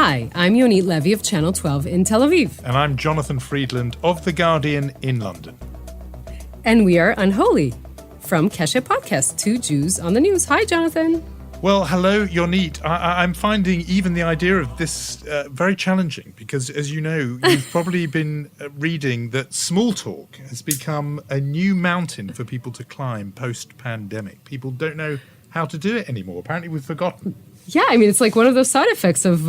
Hi, I'm Yonit Levy of Channel 12 in Tel Aviv. And I'm Jonathan Friedland of The Guardian in London. And we are Unholy, from Keshe Podcast, Two Jews on the News. Hi, Jonathan. Well, hello, Yonit. I'm finding even the idea of this very challenging because, as you know, you've probably been reading that small talk has become a new mountain for people to climb post-pandemic. People don't know how to do it anymore. Apparently, we've forgotten. Yeah, I mean, it's like one of those side effects of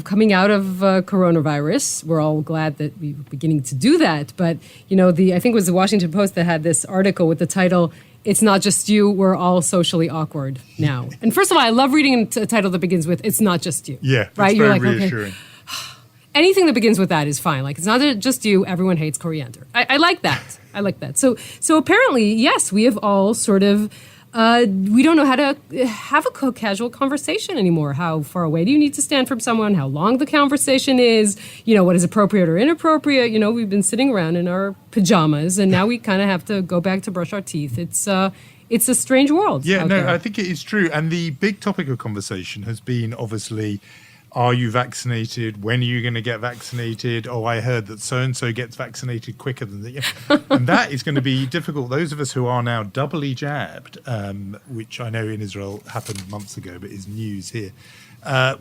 coming out of coronavirus. We're all glad that we're beginning to do that. But, you know, I think it was the Washington Post that had this article with the title, "It's not just you, we're all socially awkward now." And first of all, I love reading a title that begins with, "It's not just you." Yeah, that's right? very You're like, reassuring. Okay. Anything that begins with that is fine. Like, it's not just you, everyone hates coriander. I like that. I like that. So apparently, yes, we have all sort of... we don't know how to have a casual conversation anymore. How far away do you need to stand from someone? How long the conversation is? You know, what is appropriate or inappropriate? You know, we've been sitting around in our pajamas, and now we kind of have to go back to brush our teeth. It's a strange world. Yeah, no, there. I think it is true. And the big topic of conversation has been, obviously, are you vaccinated? When are you going to get vaccinated? Oh, I heard that so-and-so gets vaccinated quicker than the... And that is going to be difficult. Those of us who are now doubly jabbed, which I know in Israel happened months ago, but is news here,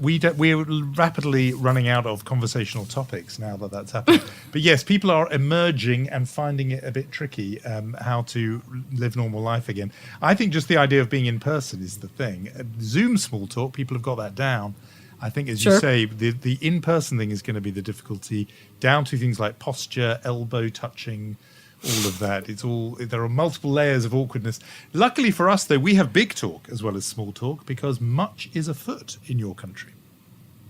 we're rapidly running out of conversational topics now that that's happened. But yes, people are emerging and finding it a bit tricky how to live normal life again. I think just the idea of being in person is the thing. Zoom small talk, people have got that down. I think, as you say, the in-person thing is going to be the difficulty, down to things like posture, elbow touching, all of that. There are multiple layers of awkwardness. Luckily for us, though, we have big talk as well as small talk because much is afoot in your country.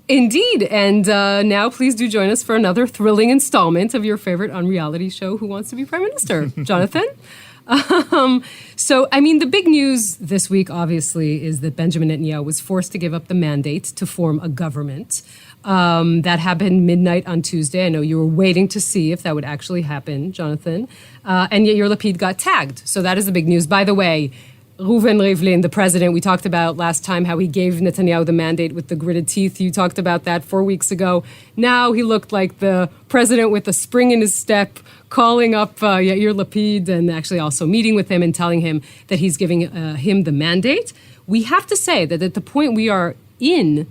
Indeed. And now please do join us for another thrilling installment of your favorite unreality show, Who Wants to Be Prime Minister? Jonathan? So, I mean, the big news this week, obviously, is that Benjamin Netanyahu was forced to give up the mandate to form a government. That happened midnight on Tuesday. I know you were waiting to see if that would actually happen, Jonathan. And yet Yair Lapid got tagged. So that is the big news. By the way, Reuven Rivlin, the president, we talked about last time how he gave Netanyahu the mandate with the gritted teeth. You talked about that 4 weeks ago. Now he looked like the president with a spring in his step, calling up Yair Lapid and actually also meeting with him and telling him that he's giving him the mandate. We have to say that at the point we are in,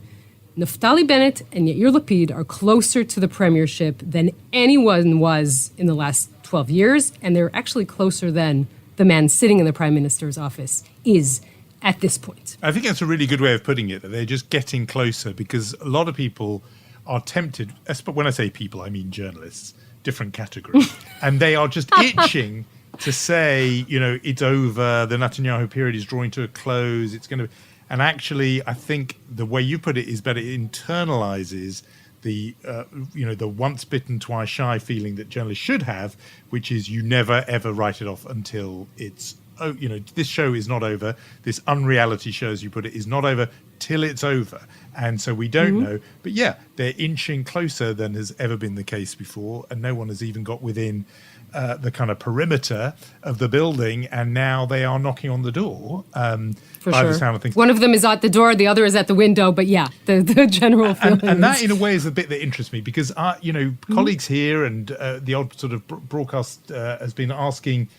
Naftali Bennett and Yair Lapid are closer to the premiership than anyone was in the last 12 years, and they're actually closer than the man sitting in the prime minister's office is at this point. I think that's a really good way of putting it, that they're just getting closer, because a lot of people are tempted, when I say people, I mean journalists, different category, and they are just itching to say, you know, it's over, the Netanyahu period is drawing to a close, it's going to... And actually, I think the way you put it is better. It internalizes the, the once bitten, twice shy feeling that journalists should have, which is you never, ever write it off until it's, this show is not over. This unreality show, as you put it, is not over till it's over. And so we don't know. But yeah, they're inching closer than has ever been the case before. And no one has even got within the kind of perimeter of the building. And now they are knocking on the door. For by sure. the sound of things. One of them is at the door, the other is at the window. But yeah, the general feeling. And that, in a way, is the bit that interests me because, colleagues here and the odd sort of broadcast has been asking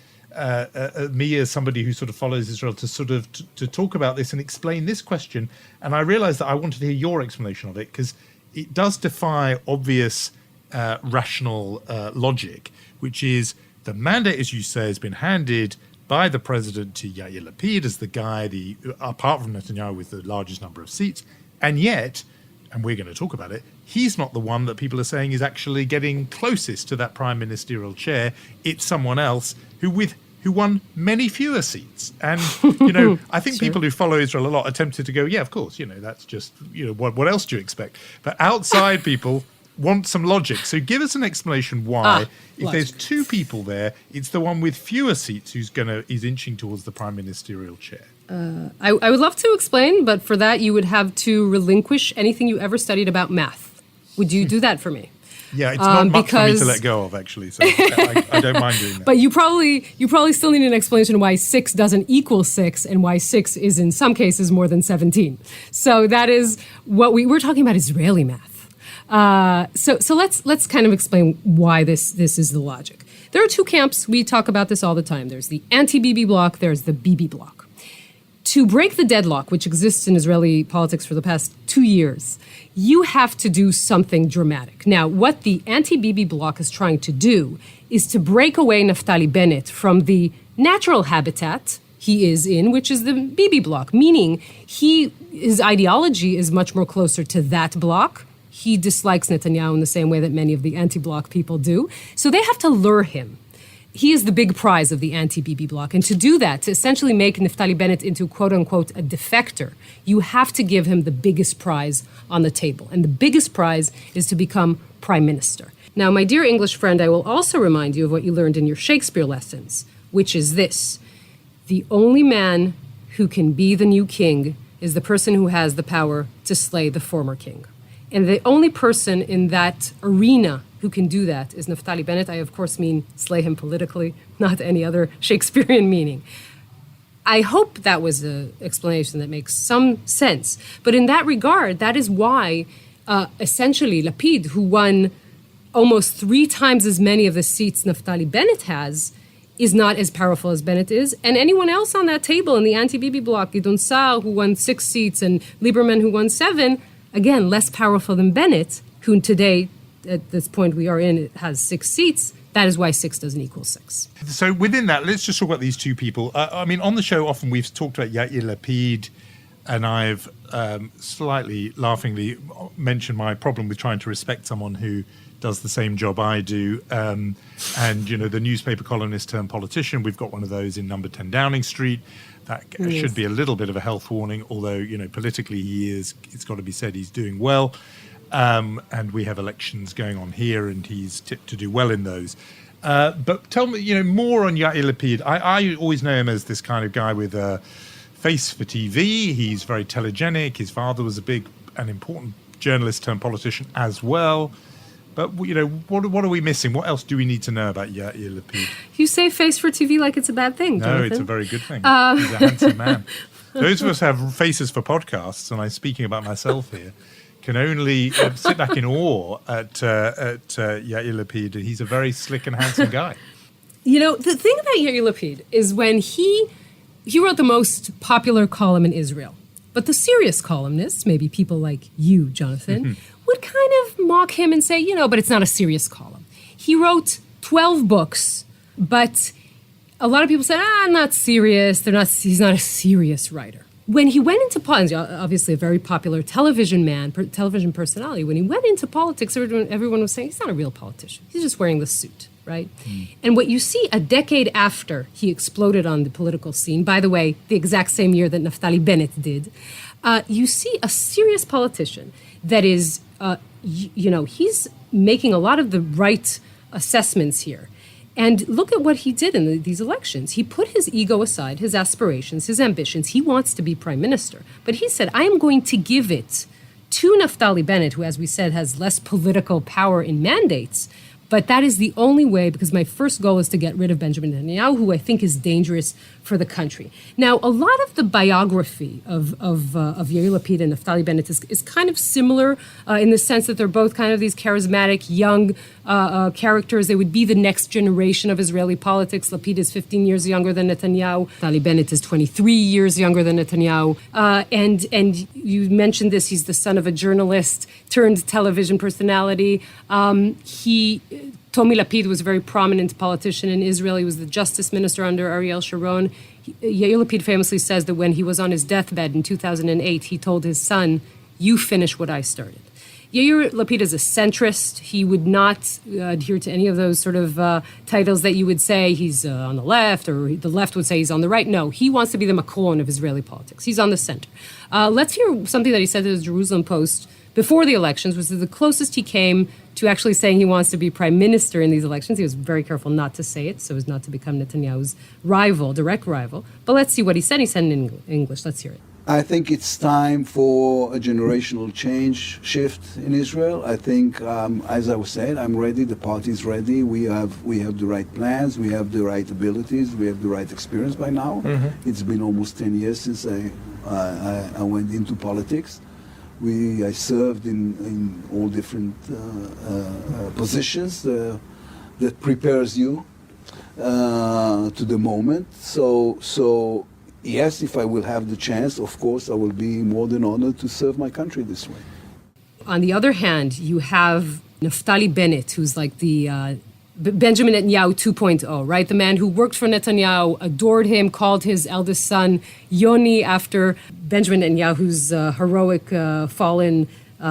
me as somebody who sort of follows Israel to sort of to talk about this and explain this question. And I realized that I wanted to hear your explanation of it because it does defy obvious rational logic, which is the mandate, as you say, has been handed by the president to Yair Lapid as the guy, apart from Netanyahu, with the largest number of seats. And yet, and we're going to talk about it, he's not the one that people are saying is actually getting closest to that prime ministerial chair. It's someone else who won many fewer seats. And, I think people who follow Israel a lot are tempted to go, yeah, of course, that's just, what else do you expect? But outside people want some logic. So give us an explanation why, if there's two people there, it's the one with fewer seats who's inching towards the prime ministerial chair. I would love to explain, but for that you would have to relinquish anything you ever studied about math. Would you do that for me? Yeah, it's not much for me to let go of, actually, so I don't mind doing that. But you probably still need an explanation why 6 doesn't equal 6 and why 6 is in some cases more than 17. So that is what we're talking about, Israeli math. So let's kind of explain why this is the logic. There are two camps. We talk about this all the time. There's the anti-Bibi bloc. There's the Bibi bloc. To break the deadlock, which exists in Israeli politics for the past 2 years, you have to do something dramatic. Now, what the anti-Bibi bloc is trying to do is to break away Naftali Bennett from the natural habitat he is in, which is the Bibi bloc, meaning his ideology is much more closer to that bloc. He dislikes Netanyahu in the same way that many of the anti-bloc people do. So they have to lure him. He is the big prize of the anti-Bibi bloc. And to do that, to essentially make Naftali Bennett into, quote-unquote, a defector, you have to give him the biggest prize on the table. And the biggest prize is to become prime minister. Now, my dear English friend, I will also remind you of what you learned in your Shakespeare lessons, which is this. The only man who can be the new king is the person who has the power to slay the former king. And the only person in that arena who can do that is Naftali Bennett. I, of course, mean slay him politically, not any other Shakespearean meaning. I hope that was an explanation that makes some sense. But in that regard, that is why, essentially, Lapid, who won almost 3 times as many of the seats Naftali Bennett has, is not as powerful as Bennett is. And anyone else on that table in the anti-Bibi bloc, Gidon Saar, who won 6 seats, and Lieberman, who won 7, again, less powerful than Bennett, who today, at this point we are in, has 6 seats. That is why 6 doesn't equal 6. So within that, let's just talk about these two people. I mean, on the show, often we've talked about Yair Lapid, and I've slightly laughingly mentioned my problem with trying to respect someone who does the same job I do. And, you know, the newspaper columnist turned politician, we've got one of those in number 10 Downing Street. That should be a little bit of a health warning, although, you know, politically it's got to be said he's doing well. And we have elections going on here, and he's tipped to do well in those. But tell me, you know, more on Yair Lapid. I always know him as this kind of guy with a face for TV. He's very telegenic. His father was a big and important journalist turned politician as well. But, you know, what are we missing? What else do we need to know about Yair Lapid? You say face for TV like it's a bad thing, Jonathan. No, it's a very good thing. He's a handsome man. Those of us who have faces for podcasts, and I'm speaking about myself here, can only sit back in awe at Yair Lapid. He's a very slick and handsome guy. You know, the thing about Yair Lapid is when he wrote the most popular column in Israel. But the serious columnists, maybe people like you, Jonathan, would kind of mock him and say, you know, but it's not a serious column. He wrote 12 books, but a lot of people said, not serious. He's not a serious writer. When he went into politics, obviously a very popular television personality, when he went into politics, everyone was saying, he's not a real politician. He's just wearing the suit, right? And what you see a decade after he exploded on the political scene, by the way, the exact same year that Naftali Bennett did, you see a serious politician that is, he's making a lot of the right assessments here. And look at what he did in these elections. He put his ego aside, his aspirations, his ambitions. He wants to be prime minister. But he said, I am going to give it to Naftali Bennett, who, as we said, has less political power in mandates. But that is the only way, because my first goal is to get rid of Benjamin Netanyahu, who I think is dangerous for the country. Now, a lot of the biography of Yair Lapid and Naftali Bennett is kind of similar in the sense that they're both kind of these charismatic, young characters. They would be the next generation of Israeli politics. Lapid is 15 years younger than Netanyahu. Naftali Bennett is 23 years younger than Netanyahu. And you mentioned this, he's the son of a journalist turned television personality. Tomi Lapid was a very prominent politician in Israel. He was the justice minister under Ariel Sharon. Yair Lapid famously says that when he was on his deathbed in 2008, he told his son, you finish what I started. Yair Lapid is a centrist. He would not adhere to any of those sort of titles that you would say he's on the left, or the left would say he's on the right. No, he wants to be the Macron of Israeli politics. He's on the center. Let's hear something that he said to the Jerusalem Post before the elections, was the closest he came to actually saying he wants to be prime minister in these elections. He was very careful not to say it so as not to become Netanyahu's direct rival. But let's see what he said. He said in English. Let's hear it. I think it's time for a generational shift in Israel. I think, as I was saying, I'm ready. The party is ready. We have the right plans. We have the right abilities. We have the right experience by now. It's been almost 10 years since I went into politics. I served in all different positions that prepares you to the moment. So yes, if I will have the chance, of course, I will be more than honored to serve my country this way. On the other hand, you have Naftali Bennett, who's like the Benjamin Netanyahu 2.0, right? The man who worked for Netanyahu, adored him, called his eldest son Yoni after Benjamin Netanyahu's heroic fallen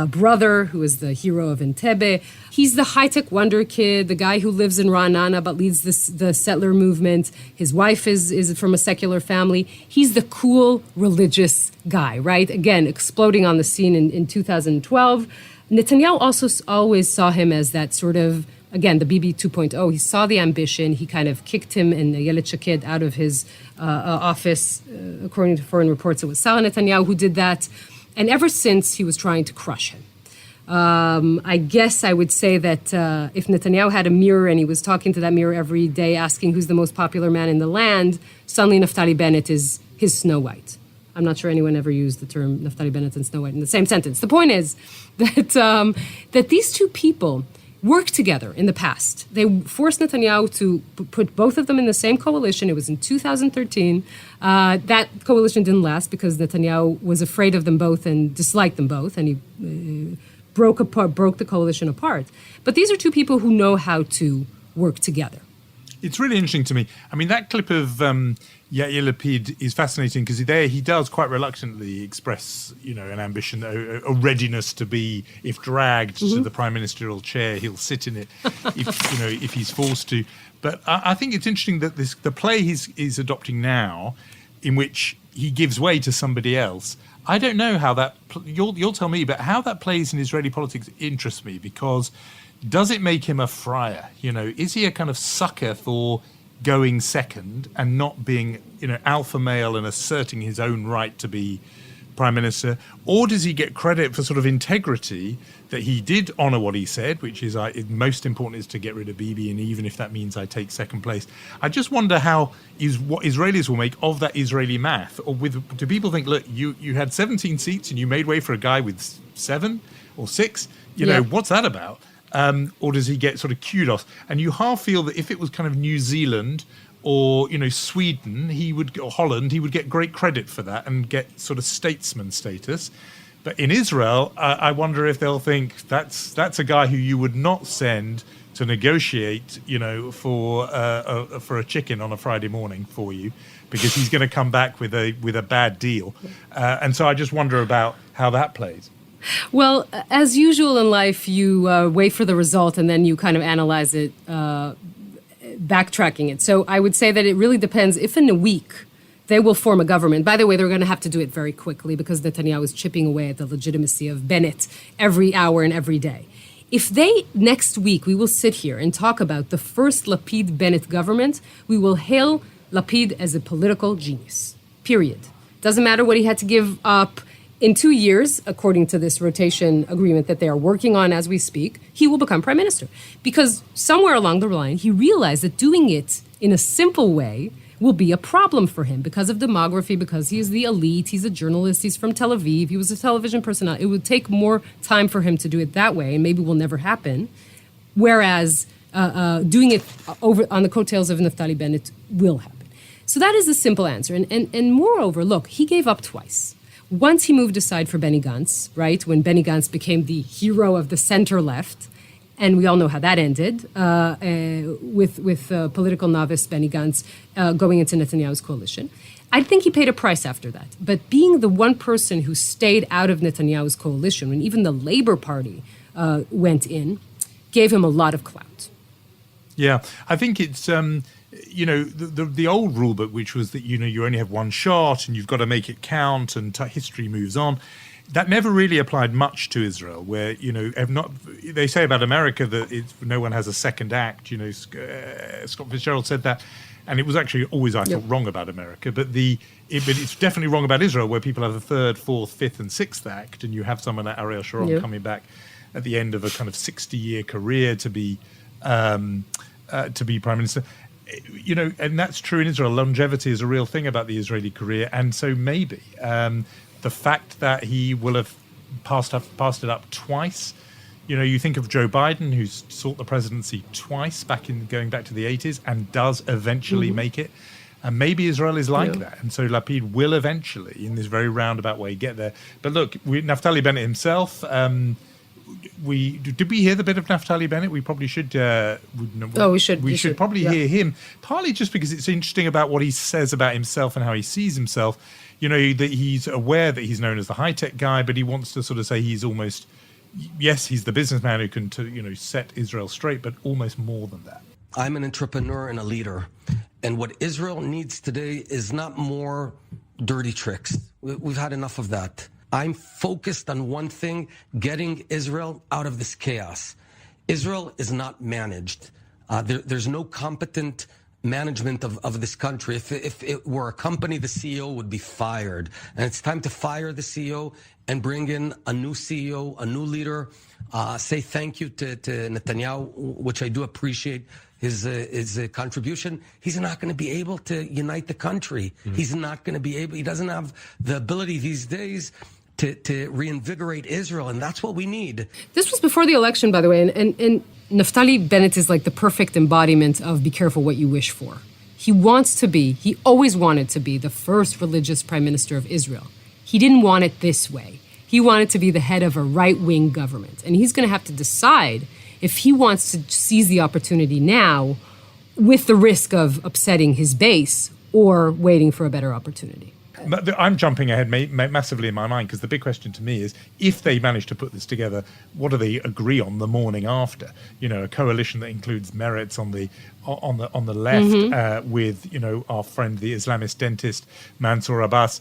brother, who is the hero of Entebbe. He's the high-tech wonder kid, the guy who lives in Ra'anana but leads the settler movement. His wife is from a secular family. He's the cool religious guy, right? Again, exploding on the scene in 2012. Netanyahu also always saw him as that sort of, again, the BB 2.0. He saw the ambition. He kind of kicked him and Ayelet Shaked out of his office. According to foreign reports, it was Sarah Netanyahu who did that. And ever since, he was trying to crush him. I guess I would say that if Netanyahu had a mirror and he was talking to that mirror every day asking who's the most popular man in the land, suddenly Naftali Bennett is his Snow White. I'm not sure anyone ever used the term Naftali Bennett and Snow White in the same sentence. The point is that that these two people worked together in the past. They forced Netanyahu to put both of them in the same coalition. It was in 2013. That coalition didn't last because Netanyahu was afraid of them both and disliked them both, and he broke the coalition apart. But these are two people who know how to work together. It's really interesting to me. I mean, that clip of Yair Lapid is fascinating because there he does quite reluctantly express, an ambition, a readiness to be, if dragged to the prime ministerial chair, he'll sit in it, if he's forced to. But I think it's interesting that the play he's adopting now, in which he gives way to somebody else. I don't know how that. You'll tell me, but how that plays in Israeli politics interests me because. Does it make him a friar? Is he a kind of sucker for going second and not being, alpha male and asserting his own right to be prime minister? Or does he get credit for sort of integrity that he did honor what he said, which is most important is to get rid of Bibi, and even if that means I take second place. I just wonder what Israelis will make of that Israeli math. Or do people think, look, you had 17 seats and you made way for a guy with 7 or 6? What's that about? Or does he get sort of kudos? And you half feel that if it was kind of New Zealand or Sweden, or Holland, he would get great credit for that and get sort of statesman status. But in Israel, I wonder if they'll think that's a guy who you would not send to negotiate, for a chicken on a Friday morning for you, because he's going to come back with a bad deal. And so I just wonder about how that plays. Well, as usual in life, you wait for the result and then you kind of analyze it, backtracking it. So I would say that it really depends. If in a week they will form a government, by the way, they're going to have to do it very quickly because Netanyahu is chipping away at the legitimacy of Bennett every hour and every day. If next week, we will sit here and talk about the first Lapid-Bennett government, we will hail Lapid as a political genius, period. Doesn't matter what he had to give up. In 2 years, according to this rotation agreement that they are working on as we speak, he will become prime minister. Because somewhere along the line, he realized that doing it in a simple way will be a problem for him because of demography, because he is the elite, he's a journalist, he's from Tel Aviv, he was a television personality. It would take more time for him to do it that way, and maybe will never happen. Whereas doing it over on the coattails of Naftali Bennett will happen. So that is the simple answer. And moreover, look, he gave up twice. Once he moved aside for Benny Gantz, right, when Benny Gantz became the hero of the center-left, and we all know how that ended, with political novice Benny Gantz going into Netanyahu's coalition. I think he paid a price after that. But being the one person who stayed out of Netanyahu's coalition, when even the Labour Party went in, gave him a lot of clout. Yeah, I think it's... the old rule book, which was that, you only have one shot and you've got to make it count and history moves on. That never really applied much to Israel, where, they say about America that no one has a second act. Scott Fitzgerald said that. And it was actually always, I thought, wrong about America. But it's definitely wrong about Israel, where people have a third, fourth, fifth and sixth act. And you have someone like Ariel Sharon coming back at the end of a kind of 60-year career to be prime minister. And that's true in Israel. Longevity is a real thing about the Israeli career. And so maybe the fact that he will have passed it up twice. You know, you think of Joe Biden, who's sought the presidency twice going back to the 80s, and does eventually make it. And maybe Israel is like that. And so Lapid will eventually, in this very roundabout way, get there. But look, Naftali Bennett himself, did we hear the bit of Naftali Bennett? We probably should. We should. We should probably hear him, partly just because it's interesting about what he says about himself and how he sees himself. You know, that he's aware that he's known as the high-tech guy, but he wants to sort of say he's almost, yes, he's the businessman who can, set Israel straight, but almost more than that. I'm an entrepreneur and a leader. And what Israel needs today is not more dirty tricks. We've had enough of that. I'm focused on one thing, getting Israel out of this chaos. Israel is not managed. There's no competent management of this country. If it were a company, the CEO would be fired. And it's time to fire the CEO and bring in a new CEO, a new leader. Say thank you to Netanyahu, which I do appreciate his contribution. He's not going to be able to unite the country. He's not going to be able, he doesn't have the ability these days to reinvigorate Israel, and that's what we need. This was before the election, by the way, and Naftali Bennett is like the perfect embodiment of be careful what you wish for. He always wanted to be the first religious prime minister of Israel. He didn't want it this way. He wanted to be the head of a right-wing government, and he's going to have to decide if he wants to seize the opportunity now with the risk of upsetting his base or waiting for a better opportunity. I'm jumping ahead massively in my mind, because the big question to me is, if they manage to put this together, what do they agree on the morning after? You know, a coalition that includes Meretz on the left, with, you know, our friend the Islamist dentist Mansour Abbas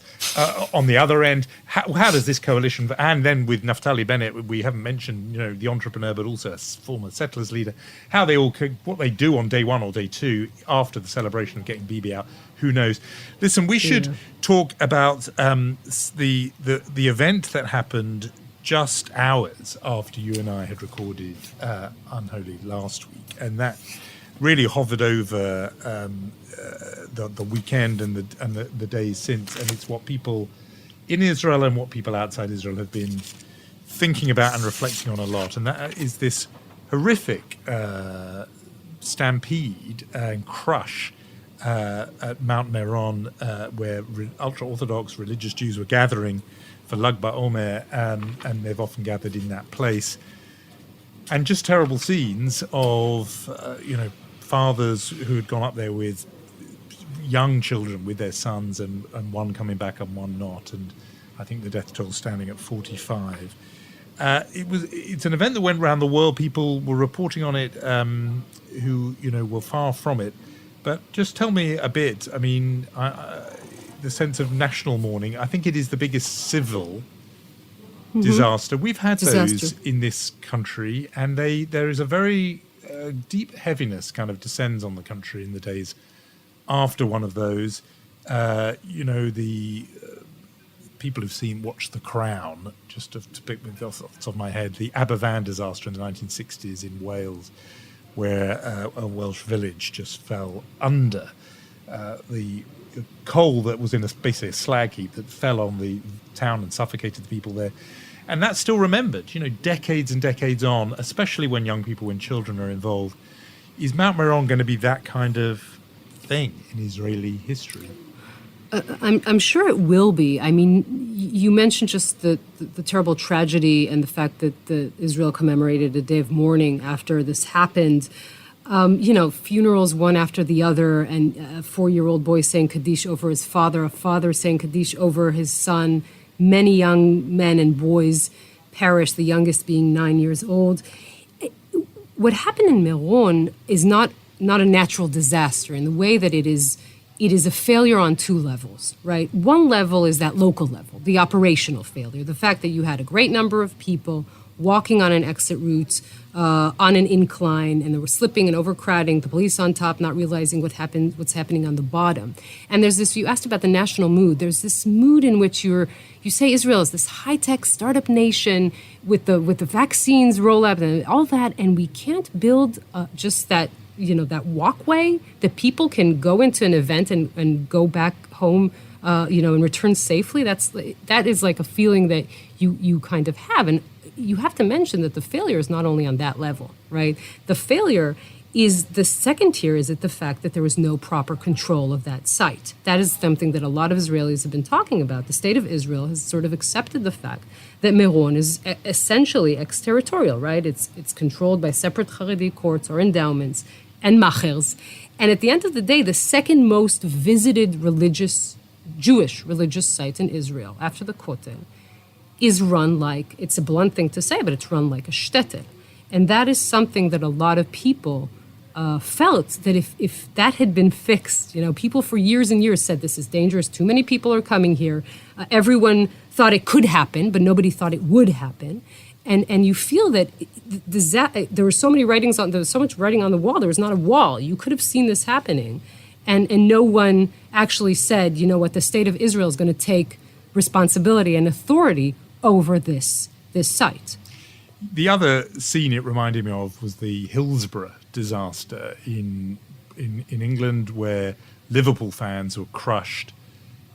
on the other end. How does this coalition, and then with Naftali Bennett, we haven't mentioned, you know, the entrepreneur, but also a former settlers leader, what they do on day one or day two after the celebration of getting Bibi out. Who knows? Listen, we should talk about the event that happened just hours after you and I had recorded Unholy last week, and that really hovered over the weekend and the days since, and it's what people in Israel and what people outside Israel have been thinking about and reflecting on a lot, and that is this horrific stampede and crush at Mount Meron, where ultra-Orthodox religious Jews were gathering for Lag BaOmer, and they've often gathered in that place. And just terrible scenes of, fathers who had gone up there with young children, with their sons, and one coming back and one not. And I think the death toll standing at 45. It's an event that went around the world. People were reporting on it who, were far from it. But just tell me a bit, I mean, the sense of national mourning. I think it is the biggest civil disaster. We've had those in this country, and there is a very deep heaviness kind of descends on the country in the days after one of those. The people who've watched The Crown, just to pick off the top of my head, the Aberfan disaster in the 1960s in Wales, where a Welsh village just fell under the coal that was in basically a slag heap that fell on the town and suffocated the people there. And that's still remembered, decades and decades on, especially when children are involved. Is Mount Meron going to be that kind of thing in Israeli history? I'm sure it will be. I mean, you mentioned just the terrible tragedy and the fact that Israel commemorated a day of mourning after this happened. Funerals one after the other, and a 4-year-old boy saying Kaddish over his father, a father saying Kaddish over his son. Many young men and boys perished, the youngest being 9 years old. What happened in Meron is not a natural disaster in the way that it is a failure on two levels, right? One level is that local level, the operational failure, the fact that you had a great number of people walking on an exit route, on an incline, and they were slipping and overcrowding, the police on top not realizing what's happening on the bottom. And there's this, you asked about the national mood, there's this mood in which you say Israel is this high-tech startup nation with the vaccines rollout and all that, and we can't build just that, that walkway that people can go into an event and go back home and return safely. That is like a feeling that you kind of have. And you have to mention that the failure is not only on that level, right? The failure is the second tier is the fact that there was no proper control of that site. That is something that a lot of Israelis have been talking about. The state of Israel has sort of accepted the fact that Meron is essentially exterritorial, right? It's controlled by separate Haredi courts or endowments and machers. And at the end of the day, the second most visited Jewish religious site in Israel, after the Kotel, is run like, it's a blunt thing to say, but it's run like a shtetl. And that is something that a lot of people felt that if that had been fixed, people for years and years said this is dangerous, too many people are coming here. Everyone thought it could happen, but nobody thought it would happen. And you feel that there were so much writing on the wall. There was not a wall. You could have seen this happening. And no one actually said, the state of Israel is going to take responsibility and authority over this site. The other scene it reminded me of was the Hillsborough disaster in England, where Liverpool fans were crushed,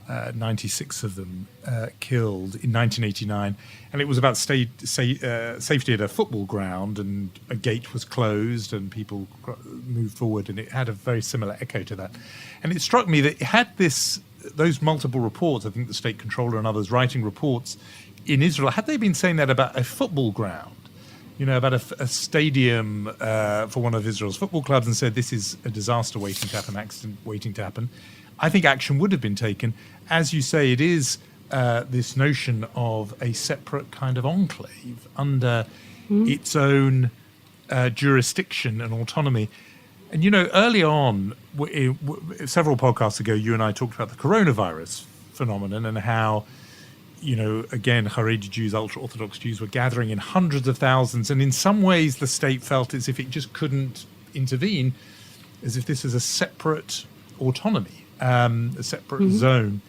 96 of them killed in 1989. And it was about safety at a football ground, and a gate was closed and people moved forward, and it had a very similar echo to that. And it struck me that it had those multiple reports, I think the state controller and others writing reports in Israel, had they been saying that about a football ground, about a stadium for one of Israel's football clubs, and said this is a disaster waiting to happen, accident waiting to happen, I think action would have been taken. As you say, it is this notion of a separate kind of enclave under its own jurisdiction and autonomy. And, early on, several podcasts ago, you and I talked about the coronavirus phenomenon and how, again, Haredi Jews, ultra-Orthodox Jews were gathering in hundreds of thousands. And in some ways, the state felt as if it just couldn't intervene, as if this is a separate autonomy, a separate zone.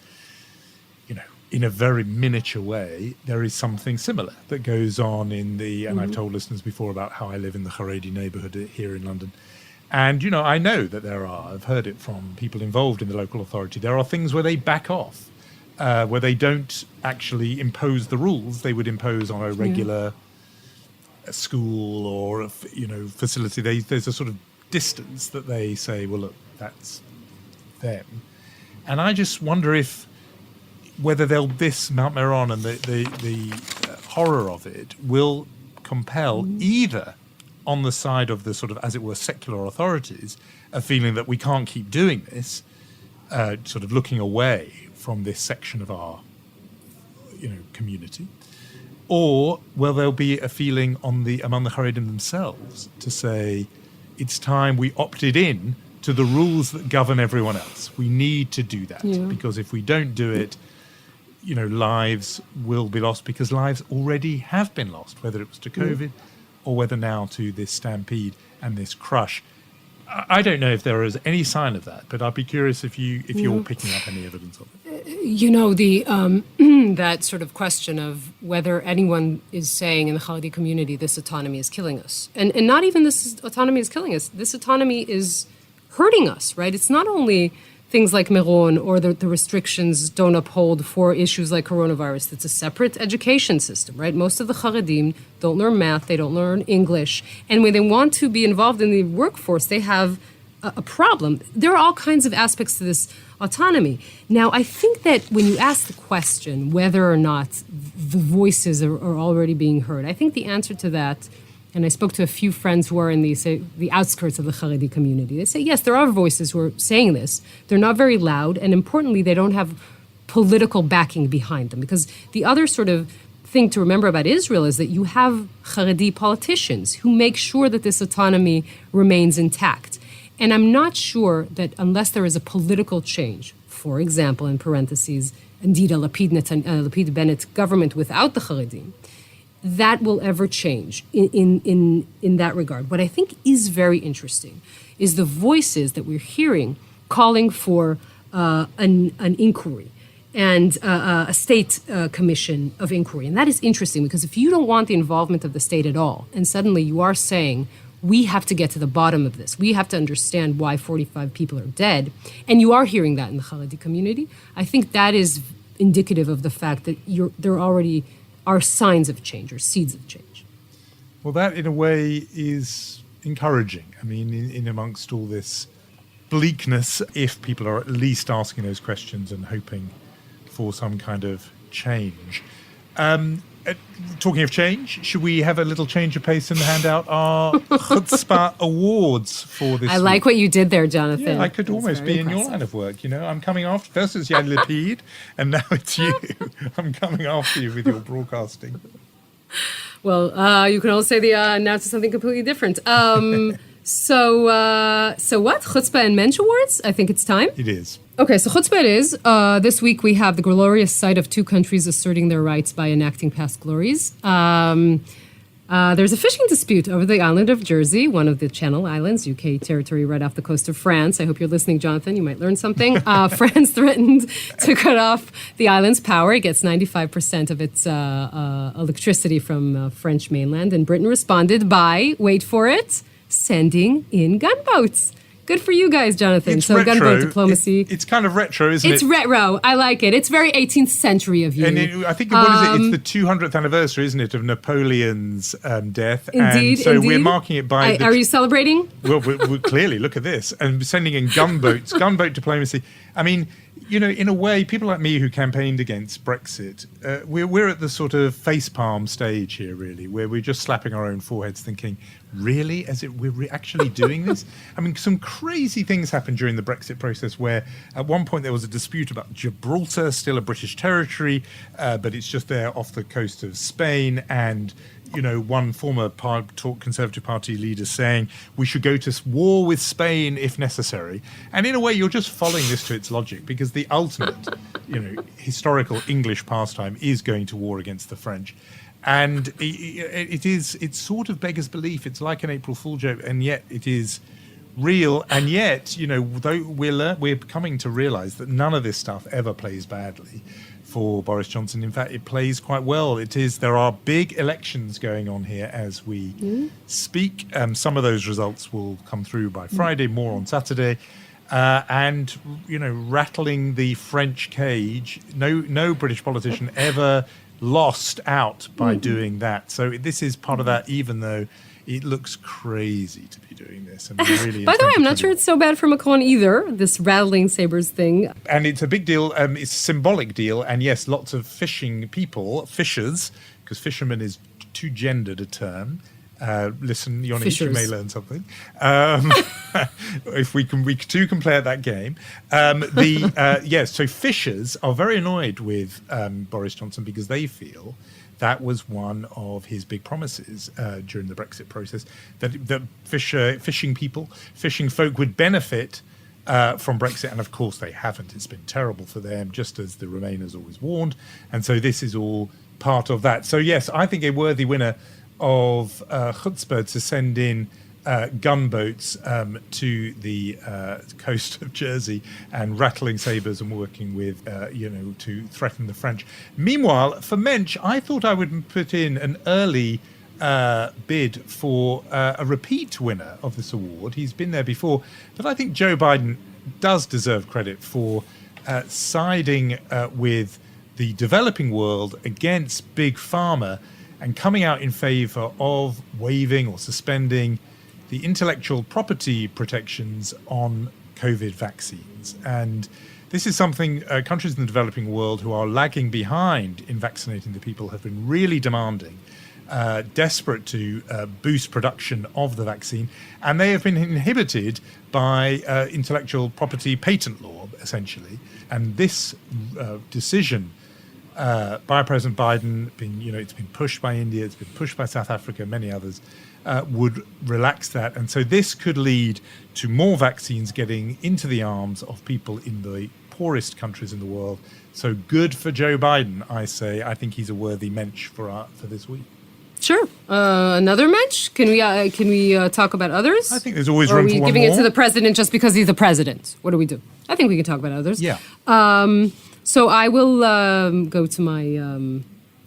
In a very miniature way, there is something similar that goes on in and I've told listeners before about how I live in the Haredi neighborhood here in London. And, I know that I've heard it from people involved in the local authority, there are things where they back off, where they don't actually impose the rules they would impose on a regular school or, facility. There's a sort of distance that they say, well, look, that's them. And I just wonder whether this Mount Meron and the horror of it will compel either on the side of the sort of, as it were, secular authorities, a feeling that we can't keep doing this, sort of looking away from this section of our, community, or will there be a feeling among the Haredim themselves to say, it's time we opted in to the rules that govern everyone else. We need to do that because if we don't do it, lives will be lost, because lives already have been lost, whether it was to COVID or whether now to this stampede and this crush. I don't know if there is any sign of that, but I'd be curious if you're picking up any evidence of it. That sort of question of whether anyone is saying in the Haredi community this autonomy is killing us, and not even this autonomy is killing us. This autonomy is hurting us, right? It's not only things like Meron or the restrictions don't uphold for issues like coronavirus. It's a separate education system, right? Most of the Haredim don't learn math, they don't learn English, and when they want to be involved in the workforce, they have a problem. There are all kinds of aspects to this autonomy. Now, I think that when you ask the question whether or not the voices are already being heard, I think the answer to that, and I spoke to a few friends who are in the outskirts of the Haredi community. They say, yes, there are voices who are saying this. They're not very loud, and importantly, they don't have political backing behind them. Because the other sort of thing to remember about Israel is that you have Haredi politicians who make sure that this autonomy remains intact. And I'm not sure that unless there is a political change, for example, in parentheses, indeed a Lapid Bennett government without the Haredim, that will ever change in that regard. What I think is very interesting is the voices that we're hearing calling for an inquiry and a state commission of inquiry. And that is interesting because if you don't want the involvement of the state at all, and suddenly you are saying we have to get to the bottom of this. We have to understand why 45 people are dead. And you are hearing that in the Haredi community. I think that is indicative of the fact that there already are signs of change or seeds of change. Well, that in a way is encouraging. I mean, in amongst all this bleakness, if people are at least asking those questions and hoping for some kind of change. Talking of change, should we have a little change of pace and hand out our Chutzpah awards for this I like week? what you did there, Jonathan. Yeah, I could That's almost very be in your impressive. line of work, you know. I'm coming after, first it's Yair Lapid, and now it's you. I'm coming after you with your broadcasting. Well, you can also say the now to something completely different. So what? Chutzpah and Mensch Awards? I think it's time. It is. Okay, so Chutzpah it is. This week we have the glorious sight of two countries asserting their rights by enacting past glories. There's a fishing dispute over the island of Jersey, one of the Channel Islands, UK territory right off the coast of France. I hope you're listening, Jonathan. You might learn something. France threatened to cut off the island's power. It gets 95% of its electricity from French mainland. And Britain responded by, wait for it, sending in gunboats. Good for you guys, Jonathan. It's so retro. gunboat diplomacy. It's kind of retro, isn't it? It's retro. I like it. It's very 18th century of you. And I think, what is it? It's the 200th anniversary, isn't it, of Napoleon's death? Indeed, and so indeed. we're marking it by... Are you celebrating? Well, we clearly, look at this. And sending in gunboats, gunboat diplomacy. I mean, you know, in a way, people like me who campaigned against Brexit, we're at the sort of facepalm stage here, really, where we're just slapping our own foreheads thinking, really? We're actually doing this? I mean, some crazy things happened during the Brexit process where at one point there was a dispute about Gibraltar, still a British territory, but it's just there off the coast of Spain. And, you know, one former Conservative Party leader saying we should go to war with Spain if necessary. And in a way, you're just following this to its logic because the ultimate, you know, historical English pastime is going to war against the French. And it sort of beggars belief. It's like an April Fool joke, and yet it is real. And yet, you know, though we're coming to realise that none of this stuff ever plays badly for Boris Johnson. In fact, it plays quite well. There are big elections going on here as we speak. Some of those results will come through by Friday, more on Saturday. And, you know, rattling the French cage. No British politician ever lost out by doing that. So this is part of that, even though it looks crazy to be doing this. And really By the way, I'm not sure it's so bad for Macron either, this rattling sabers thing. And it's a big deal. It's a symbolic deal. And yes, lots of fishers, because fisherman is too gendered a term. Listen, Yonit, you may learn something. If we too can play at that game. So fishers are very annoyed with Boris Johnson because they feel that was one of his big promises during the Brexit process, that fishing folk would benefit from Brexit. And of course they haven't. It's been terrible for them, just as the Remainers always warned. And so this is all part of that. So yes, I think a worthy winner of Chutzpah to send in gunboats to the coast of Jersey and rattling sabers and working with, to threaten the French. Meanwhile, for Mensch, I thought I would put in an early bid for a repeat winner of this award. He's been there before, but I think Joe Biden does deserve credit for siding with the developing world against Big Pharma and coming out in favor of waiving or suspending the intellectual property protections on COVID vaccines. And this is something countries in the developing world who are lagging behind in vaccinating the people have been really demanding, desperate to boost production of the vaccine. And they have been inhibited by intellectual property patent law, essentially. And this decision by President Biden, it's been pushed by India, it's been pushed by South Africa, many others, would relax that. And so this could lead to more vaccines getting into the arms of people in the poorest countries in the world. So good for Joe Biden, I say. I think he's a worthy Mensch for this week. Sure. Another Mensch? Can we talk about others? I think there's always room for one more. Are we giving it to the president just because he's the president? What do we do? I think we can talk about others. Yeah. So I will go to my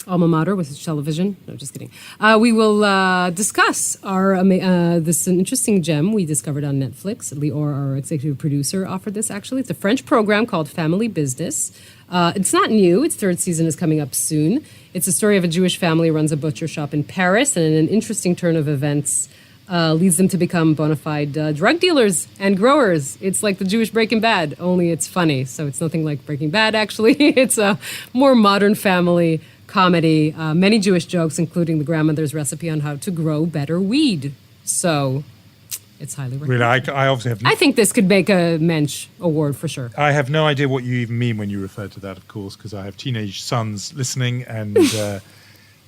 alma mater, with his television. No, just kidding. We will discuss this an interesting gem we discovered on Netflix. Lior, our executive producer, offered this, actually. It's a French program called Family Business. It's not new. Its third season is coming up soon. It's a story of a Jewish family who runs a butcher shop in Paris, and in an interesting turn of events, leads them to become bona fide drug dealers and growers. It's like the Jewish Breaking Bad, only it's funny. So it's nothing like Breaking Bad, actually. It's a more modern family comedy. Many Jewish jokes, including the grandmother's recipe on how to grow better weed. So it's highly recommended. Really, I obviously have... I think this could make a Mensch award for sure. I have no idea what you even mean when you refer to that, of course, because I have teenage sons listening, and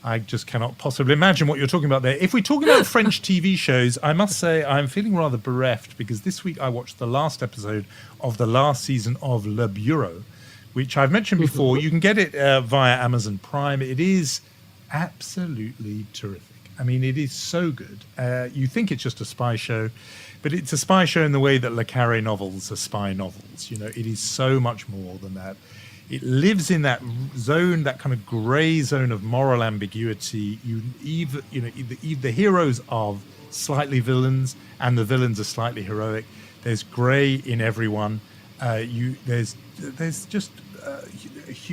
I just cannot possibly imagine what you're talking about there. If we're talking about French TV shows, I must say I'm feeling rather bereft, because this week I watched the last episode of the last season of Le Bureau, which I've mentioned before. You can get it via Amazon Prime. It is absolutely terrific. I mean, it is so good. You think it's just a spy show, but it's a spy show in the way that Le Carré novels are spy novels. You know, it is so much more than that. It lives in that zone, that kind of grey zone of moral ambiguity. The heroes are slightly villains, and the villains are slightly heroic. There's grey in everyone. There's just a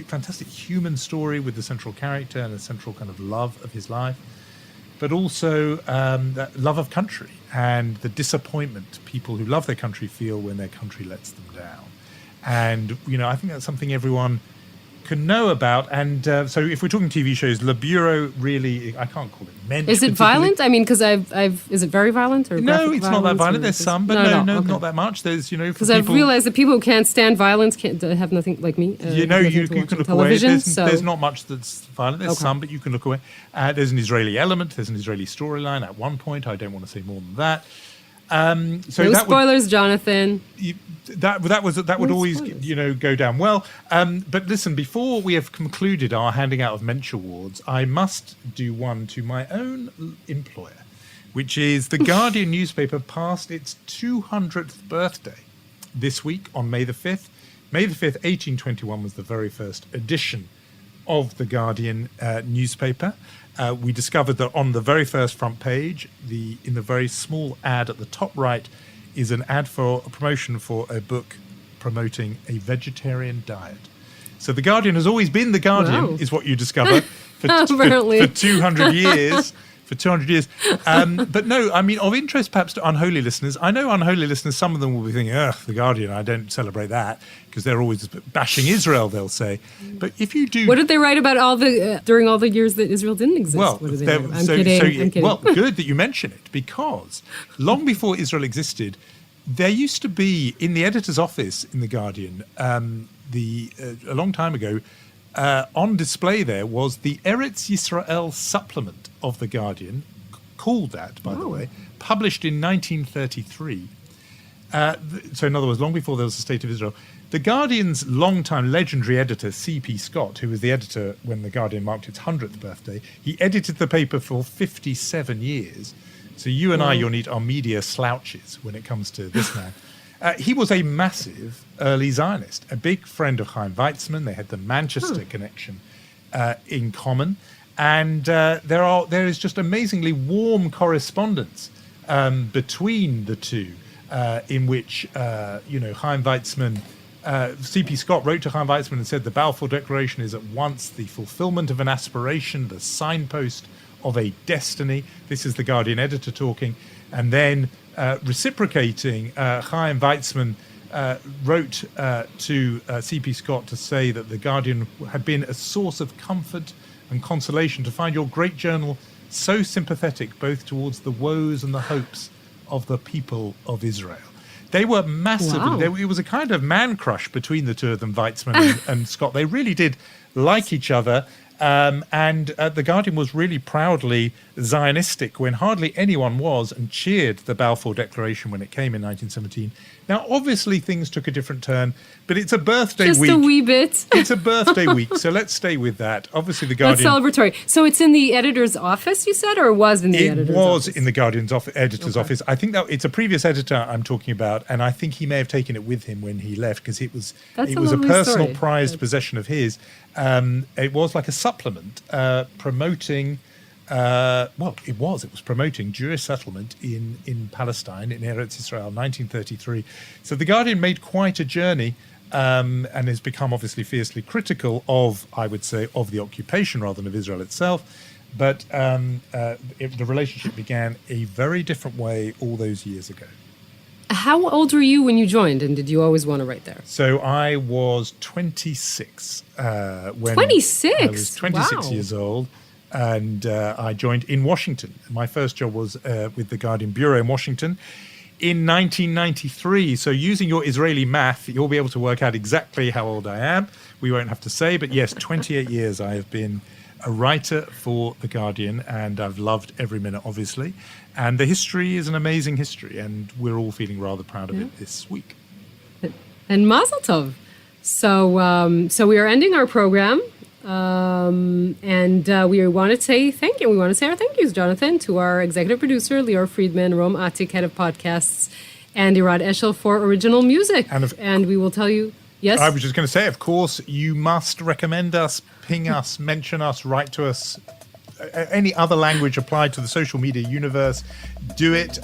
fantastic human story with the central character and the central kind of love of his life, but also that love of country and the disappointment people who love their country feel when their country lets them down. And, I think that's something everyone can know about. And so if we're talking TV shows, Le Bureau really, I can't call it Mensch. Is it violent? I mean, because is it very violent? Or no, it's not that violent. There's some, but no, not that much. There's, because I've realized that people who can't stand violence have nothing, like me. You can look away. There's not much that's violent. There's some, but you can look away. There's an Israeli element. There's an Israeli storyline at one point. I don't want to say more than that. So no spoilers, Jonathan. That would always go down well. But listen, before we have concluded our handing out of Mensch awards, I must do one to my own employer, which is the Guardian newspaper passed its 200th birthday this week on May the 5th. May the 5th, 1821 was the very first edition of the Guardian newspaper. We discovered that on the very first front page, in the very small ad at the top right, is an ad for a promotion for a book promoting a vegetarian diet. So the Guardian has always been the Guardian, is what you discover, for 200 years. For 200 years. But no, I mean, of interest perhaps to unholy listeners, I know unholy listeners, some of them will be thinking, the Guardian, I don't celebrate that, because they're always bashing Israel, they'll say. But if you do... What did they write about during all the years that Israel didn't exist? Well, what did they I'm kidding. Well, good that you mention it, because long before Israel existed, there used to be, in the editor's office in The Guardian, a long time ago, on display there was the Eretz Yisrael supplement of The Guardian, called that, by the way, published in 1933. So in other words, long before there was a State of Israel. The Guardian's longtime legendary editor, C.P. Scott, who was the editor when The Guardian marked its 100th birthday, he edited the paper for 57 years. So you and I, Yonit, are media slouches when it comes to this man. He was a massive early Zionist, a big friend of Chaim Weizmann. They had the Manchester connection in common. And there is just amazingly warm correspondence between the two, in which, Chaim Weizmann, C.P. Scott wrote to Chaim Weizmann and said, the Balfour Declaration is at once the fulfillment of an aspiration, the signpost of a destiny. This is the Guardian editor talking. And then reciprocating, Chaim Weizmann wrote to C.P. Scott to say that the Guardian had been a source of comfort and consolation, to find your great journal so sympathetic both towards the woes and the hopes of the people of Israel. They were massively, it was a kind of man crush between the two of them, Weizmann and Scott. They really did like each other. And The Guardian was really proudly Zionistic when hardly anyone was, and cheered the Balfour Declaration when it came in 1917. Now, obviously, things took a different turn, but it's a birthday week. Just a wee bit. It's a birthday week, so let's stay with that. Obviously, The Guardian... That's celebratory. So it's in the editor's office, you said, or was in the editor's office? It was in The Guardian's editor's office. I think that it's a previous editor I'm talking about, and I think he may have taken it with him when he left, because it was a personal prized possession of his. it was like a supplement promoting. It was promoting Jewish settlement in Palestine, in Eretz Israel, 1933. So The Guardian made quite a journey and has become obviously fiercely critical of, I would say, of the occupation rather than of Israel itself. But the relationship began a very different way all those years ago. How old were you when you joined, and did you always want to write there? So I was 26 when 26? I was 26 Wow. years old. And I joined in Washington. My first job was with the Guardian Bureau in Washington in 1993. So using your Israeli math, you'll be able to work out exactly how old I am. We won't have to say, but yes, 28 years I have been a writer for the Guardian, and I've loved every minute, obviously. And the history is an amazing history, and we're all feeling rather proud of it this week. And Mazel Tov. So we are ending our program. And we want to say thank you. We want to say our thank yous, Jonathan, to our executive producer, Lior Friedman, Rom Atik, head of podcasts, and Irad Eshel for original music. And we will tell you, yes? I was just going to say, of course, you must recommend us, ping us, mention us, write to us. Any other language applied to the social media universe, do it.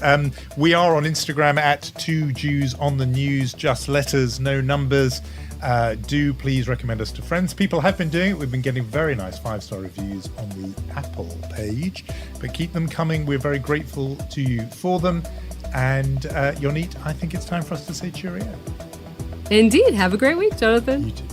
We are on Instagram at 2 Jews on the News, just letters, no numbers. Do please recommend us to friends. People have been doing it. We've been getting very nice 5-star reviews on the Apple page, but keep them coming. We're very grateful to you for them. And Yonit, I think it's time for us to say cheerio. Indeed. Have a great week, Jonathan. You too.